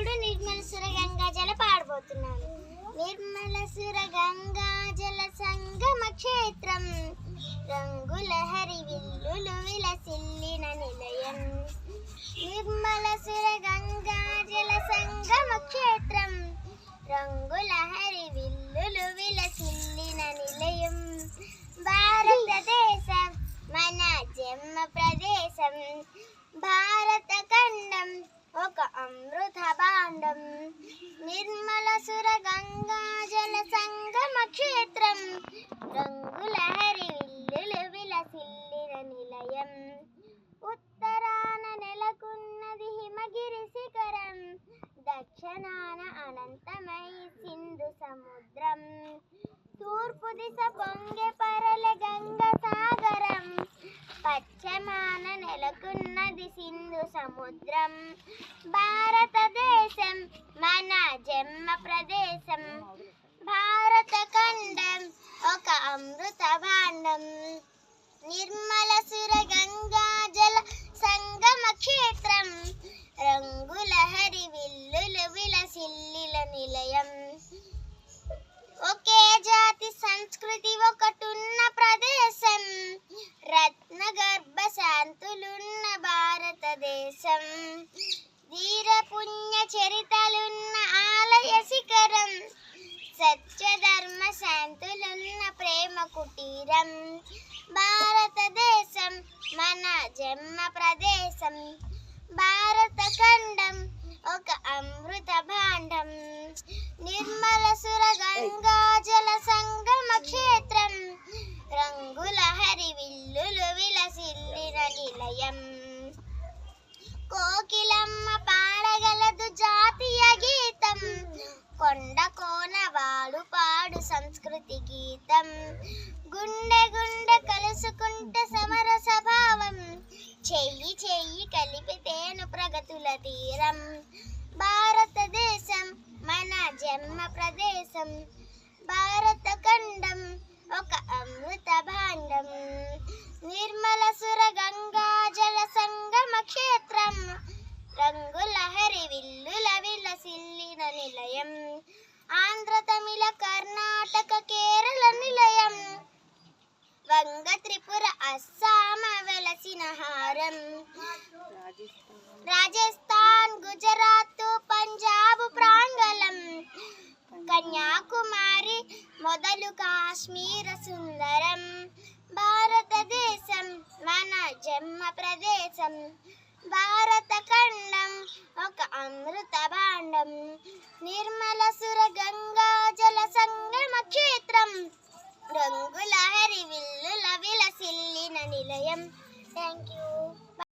ఇప్పుడు నిర్మల సుర గంగా జల పాడబోతున్నాను. నిర్మల సుర గంగా జల సంగమ క్షేత్రం, రంగుల హరి విల్లులు విలసిల్లిన నిలయం. నిర్మల సుర గంగా జల సంగమ క్షేత్రం, రంగుల హరి విల్లులు విలసిల్లిన నిలయం. భారతదేశం మన జన్మ ప్రదేశం, భారత ఖండం ఒక అమృత భాండం. నిర్మల సుర గంగా జల సంగమ క్షేత్రం, రంగుల హరి విల్లులు విలసిల్లిన నిలయం. ఉత్తరాన నెలకున్నది హిమగిరి శిఖరం, దక్షిణాన అనంతమై సింధు సముద్రం. తూర్పు దిశ పొంగే పరల గంగ సాగరం, పశ్చిమాన నెలకున్నది సింధు సముద్రం. భారతదేశం మన జన్మ ప్రదేశం, భారత ఖండం ఒక అమృత భాండం. నిర్మల సుర గంగా జల సంగమ క్షేత్రం, రంగుల హరి విల్లులు విలసిల్లిన నిలయం. ఒకే జాతి సంస్కృతి ఒకటున్న ప్రదేశం, రత్న గర్భ శాంతులున్న భారతదేశం. ధీర పుణ్య చరితలున్న ఆలయ శిఖరం, సత్య ధర్మ శాంతులున్న ప్రేమ కుటీరం. భారతదేశం మన జన్మ ప్రదేశం, భారత ఖండం ఒక అమృత భాండం. నిర్మల సుర గంగా జల సంగమ క్షేత్రం, రంగుల హరి విల్లులు విలసిల్లిన నిలయం. కోకిలమ్మ పాడగలదు జాతీయ గీతం, కొండ కోన వాడు పాడు సంస్కృతి గీతం. గుండె గుండె కలుసుకుంటే సమరస భావం, చెయ్యి చెయ్యి కలిపితేను ప్రగతుల తీరం. భారతదేశం మన జన్మ ప్రదేశం, భారత ఖండం ఒక అమృత భాండం. నిర్మల సుర గంగా జల సంగమ క్షేత్రం, రంగుల హరి విల్లుల విలసిల్లిన నిలయం. ఆంధ్ర తమిళ కర్ణాటక కేరళ నిలయం, వంగ త్రిపుర అస్సామ వెలసిన హారం. రాజస్థాన్ గుజరాత్ పంజాబ్ ప్రాంగళం, కన్యాకుమారి మొదలు కాశ్మీర సుందరం. భారతదేశం మన జన్మ ప్రదేశం, భారత ఖండం ఒక అమృత భాండం. నిర్మల సుర గంగా జల సంగమ క్షేత్రం, రంగుల హరి విల్లుల విలసిల్లిన నిలయం. Thank you.